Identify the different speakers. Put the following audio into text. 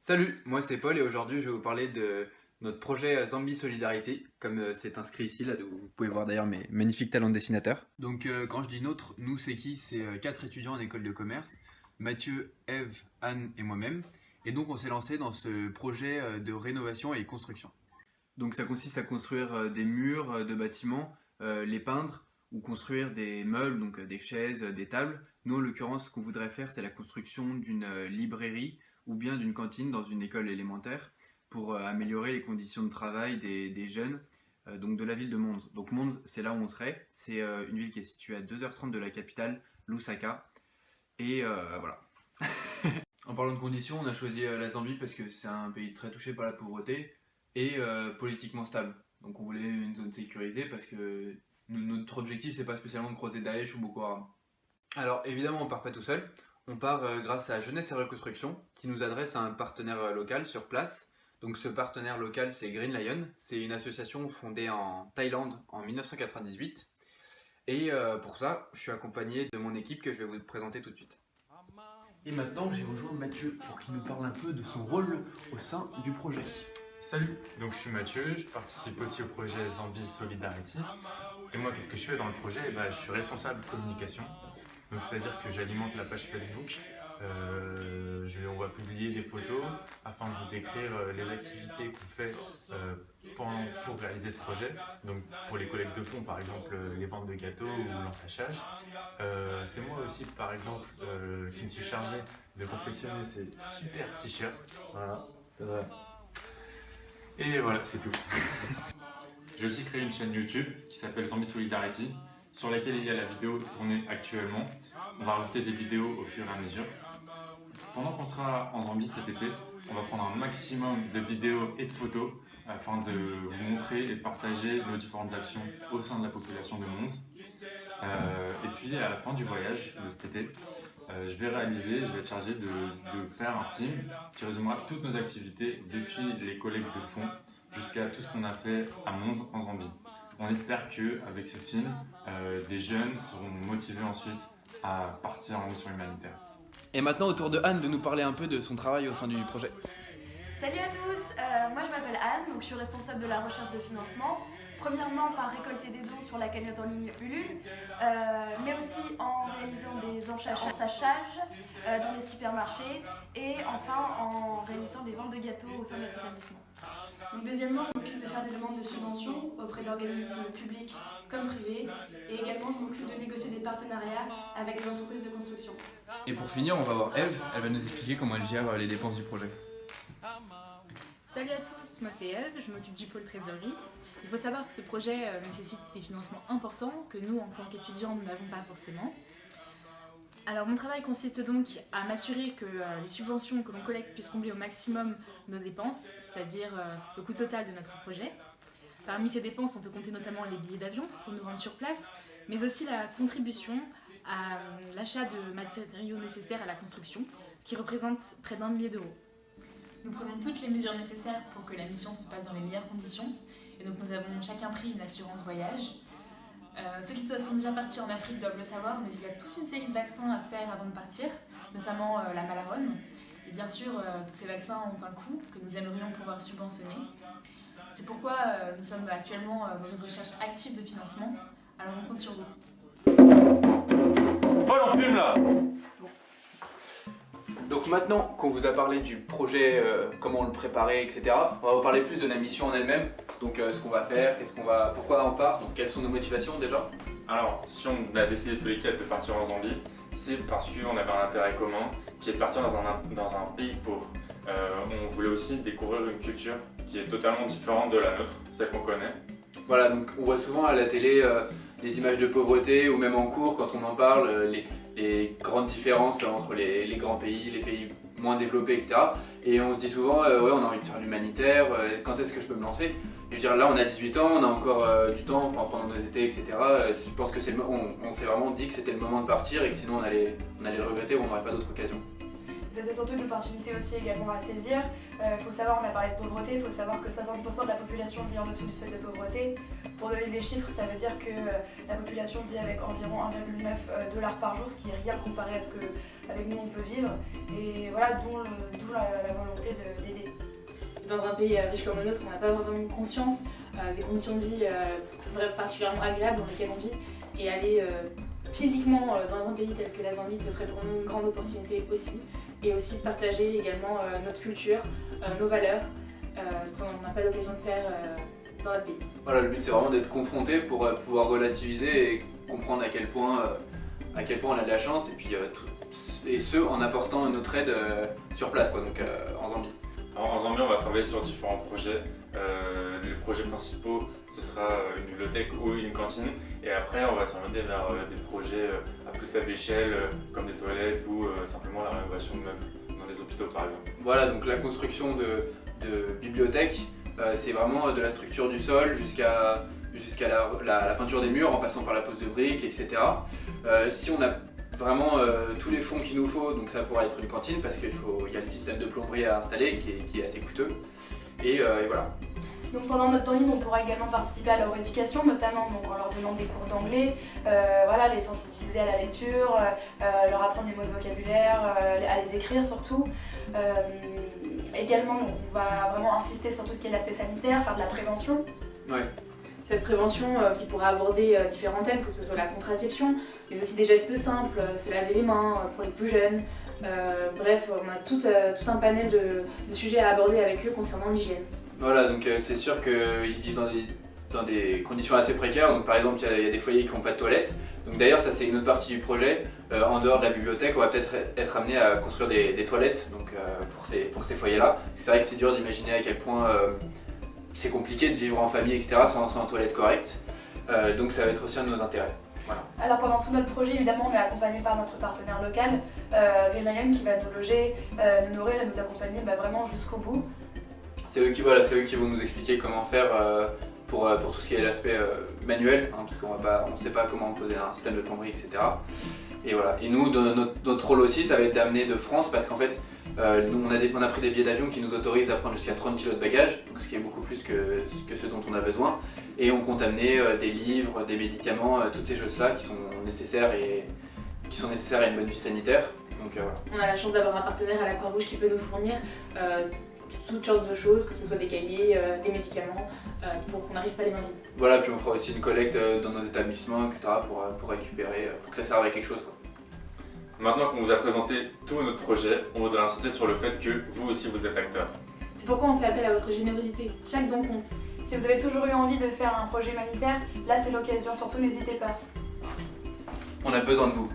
Speaker 1: Salut, moi c'est Paul et aujourd'hui je vais vous parler de notre projet Zombie Solidarity, comme c'est inscrit ici, là, vous pouvez voir d'ailleurs mes magnifiques talents de dessinateur. Donc quand je dis notre, nous c'est qui? C'est 4 étudiants en école de commerce, Mathieu, Eve, Anne et moi-même. Et donc on s'est lancé dans ce projet de rénovation et construction. Donc ça consiste à construire des murs de bâtiments, les peindre ou construire des meubles, donc des chaises, des tables. Nous en l'occurrence ce qu'on voudrait faire c'est la construction d'une librairie ou bien d'une cantine dans une école élémentaire pour améliorer les conditions de travail des jeunes donc de la ville de Mons. Donc Mons, c'est là où on serait. C'est une ville qui est située à 2h30 de la capitale, Lusaka. Et voilà. En parlant de conditions, on a choisi la Zambie parce que c'est un pays très touché par la pauvreté et politiquement stable. Donc on voulait une zone sécurisée parce que notre objectif c'est pas spécialement de croiser Daesh ou Boko Haram. Alors évidemment on part pas tout seul. On part grâce à Jeunesse et Reconstruction qui nous adresse à un partenaire local sur place. Donc ce partenaire local c'est Green Lion, c'est une association fondée en Thaïlande en 1998. Et pour ça, je suis accompagné de mon équipe que je vais vous présenter tout de suite. Et maintenant, j'ai rejoint Mathieu pour qu'il nous parle un peu de son rôle au sein du projet.
Speaker 2: Salut, donc je suis Mathieu, je participe aussi au projet Zombie Solidarity. Et moi, qu'est-ce que je fais dans le projet? Je suis responsable communication. Donc c'est-à-dire que j'alimente la page Facebook. On va publier des photos afin de vous décrire les activités qu'on fait pour réaliser ce projet. Donc pour les collectes de fonds, par exemple les ventes de gâteaux ou l'ensachage. C'est moi aussi par exemple qui me suis chargé de confectionner ces super t-shirts. Voilà. Et voilà, c'est tout. J'ai aussi créé une chaîne YouTube qui s'appelle Zombie Solidarity, sur laquelle il y a la vidéo tournée actuellement. On va rajouter des vidéos au fur et à mesure. Pendant qu'on sera en Zambie cet été, on va prendre un maximum de vidéos et de photos afin de vous montrer et de partager nos différentes actions au sein de la population de Mons. Et puis à la fin du voyage de cet été, je vais être chargé de faire un film qui résumera toutes nos activités depuis les collectes de fonds jusqu'à tout ce qu'on a fait à Mons en Zambie. On espère qu'avec ce film, des jeunes seront motivés ensuite à partir en mission humanitaire.
Speaker 1: Et maintenant, au tour de Anne de nous parler un peu de son travail au sein du projet.
Speaker 3: Salut à tous, moi je m'appelle Anne, donc je suis responsable de la recherche de financement. Premièrement par récolter des dons sur la cagnotte en ligne Ulule, mais aussi en réalisant des enchâssages dans les supermarchés et enfin en réalisant des ventes de gâteaux au sein de notre établissement. Donc deuxièmement, je m'occupe de faire des demandes de subventions auprès d'organismes publics comme privés et également je m'occupe de négocier des partenariats avec des entreprises de construction.
Speaker 1: Et pour finir, on va voir Eve, elle va nous expliquer comment elle gère les dépenses du projet.
Speaker 4: Salut à tous, moi c'est Eve, je m'occupe du pôle trésorerie. Il faut savoir que ce projet nécessite des financements importants que nous, en tant qu'étudiants, nous n'avons pas forcément. Alors mon travail consiste donc à m'assurer que les subventions que l'on collecte puissent combler au maximum nos dépenses, c'est-à-dire le coût total de notre projet. Parmi ces dépenses, on peut compter notamment les billets d'avion pour nous rendre sur place, mais aussi la contribution à l'achat de matériaux nécessaires à la construction, ce qui représente près d'1 million d'euros. Nous prenons toutes les mesures nécessaires pour que la mission se passe dans les meilleures conditions, et donc nous avons chacun pris une assurance voyage. Ceux qui sont déjà partis en Afrique doivent le savoir, mais il y a toute une série de vaccins à faire avant de partir, notamment la malarone. Et bien sûr, tous ces vaccins ont un coût que nous aimerions pouvoir subventionner. C'est pourquoi nous sommes actuellement dans une recherche active de financement, alors on compte sur vous.
Speaker 2: Paul, on filme là!
Speaker 1: Donc maintenant qu'on vous a parlé du projet, comment on le préparait, etc., on va vous parler plus de la mission en elle-même. Donc ce qu'on va faire, pourquoi on part, donc quelles sont nos motivations déjà.
Speaker 2: Alors, si on a décidé tous les quatre de partir en Zambie, c'est parce qu'on avait un intérêt commun qui est de partir dans un pays pauvre. On voulait aussi découvrir une culture qui est totalement différente de la nôtre, celle qu'on connaît.
Speaker 1: Voilà, donc on voit souvent à la télé des images de pauvreté ou même en cours quand on en parle, les grandes différences entre les grands pays, les pays moins développés, etc. Et on se dit souvent, ouais, on a envie de faire l'humanitaire, quand est-ce que je peux me lancer? Je veux dire, là on a 18 ans, on a encore du temps pendant nos étés, etc. Je pense que on s'est vraiment dit que c'était le moment de partir et que sinon on allait le regretter ou on n'aurait pas d'autre occasion.
Speaker 3: C'était surtout une opportunité aussi également à saisir. Il faut savoir, on a parlé de pauvreté, il faut savoir que 60% de la population vit en dessous du seuil de pauvreté. Pour donner des chiffres, ça veut dire que la population vit avec environ 1,9 $ par jour, ce qui est rien comparé à ce qu'avec nous on peut vivre. Et voilà, d'où la volonté d'aider.
Speaker 4: Dans un pays riche comme le nôtre, on n'a pas vraiment conscience des conditions de vie particulièrement agréables dans lesquelles on vit. Et aller physiquement dans un pays tel que la Zambie, ce serait pour nous une grande opportunité aussi. Et aussi de partager également notre culture, nos valeurs, ce qu'on n'a pas l'occasion de faire dans notre pays.
Speaker 1: Voilà, le but c'est vraiment d'être confronté pour pouvoir relativiser et comprendre à quel point on a de la chance, et puis et ce en apportant notre aide sur place, quoi, donc en Zambie.
Speaker 2: Alors, en Zambie, on va travailler sur différents projets. Les projets principaux, ce sera une bibliothèque ou une cantine. Et après, on va s'orienter vers des projets à plus faible échelle, comme des toilettes ou simplement la rénovation de meubles dans des hôpitaux, par exemple.
Speaker 1: Voilà, donc la construction de bibliothèques, c'est vraiment de la structure du sol jusqu'à la peinture des murs, en passant par la pose de briques, etc. Si on a vraiment tous les fonds qu'il nous faut, donc ça pourra être une cantine parce qu'il y a le système de plomberie à installer qui est assez coûteux. Et voilà.
Speaker 3: Donc pendant notre temps libre, on pourra également participer à leur éducation, notamment donc, en leur donnant des cours d'anglais, voilà, les sensibiliser à la lecture, leur apprendre les mots de vocabulaire, à les écrire surtout. Également, donc, on va vraiment insister sur tout ce qui est l'aspect sanitaire, faire de la prévention.
Speaker 1: Ouais.
Speaker 4: Cette prévention qui pourra aborder différents thèmes, que ce soit la contraception, mais aussi des gestes simples, se laver les mains pour les plus jeunes. Bref, on a tout un panel de sujets à aborder avec eux concernant l'hygiène.
Speaker 1: Voilà, donc c'est sûr qu'ils vivent dans des conditions assez précaires. Donc par exemple, il y a des foyers qui n'ont pas de toilettes. Donc d'ailleurs, ça c'est une autre partie du projet. En dehors de la bibliothèque, on va peut-être être amené à construire des toilettes donc, pour ces foyers-là. C'est vrai que c'est dur d'imaginer à quel point c'est compliqué de vivre en famille, etc. sans toilette correcte. Donc ça va être aussi un de nos intérêts. Voilà.
Speaker 3: Alors pendant tout notre projet, évidemment, on est accompagné par notre partenaire local, Green Lion, qui va nous loger, nous nourrir et nous accompagner vraiment jusqu'au bout.
Speaker 1: C'est eux qui vont nous expliquer comment faire pour tout ce qui est l'aspect manuel, hein, parce qu'on ne sait pas comment poser un système de plomberie, etc. Et voilà. Et nous, notre rôle aussi, ça va être d'amener de France, parce qu'en fait, nous, on a pris des billets d'avion qui nous autorisent à prendre jusqu'à 30 kg de bagages, donc ce qui est beaucoup plus que ce dont on a besoin. Et on compte amener des livres, des médicaments, toutes ces choses-là qui sont nécessaires à une bonne vie sanitaire. Donc, voilà.
Speaker 4: On a la chance d'avoir un partenaire à la Croix-Rouge qui peut nous fournir toutes sortes de choses, que ce soit des cahiers, des médicaments, pour qu'on n'arrive pas les mains vides.
Speaker 1: Voilà, puis on fera aussi une collecte dans nos établissements, etc. pour récupérer, pour que ça serve à quelque chose, quoi.
Speaker 2: Maintenant qu'on vous a présenté tout notre projet, on voudrait insister sur le fait que vous aussi vous êtes acteurs.
Speaker 4: C'est pourquoi on fait appel à votre générosité. Chaque don compte.
Speaker 3: Si vous avez toujours eu envie de faire un projet humanitaire, là c'est l'occasion, surtout n'hésitez pas.
Speaker 1: On a besoin de vous.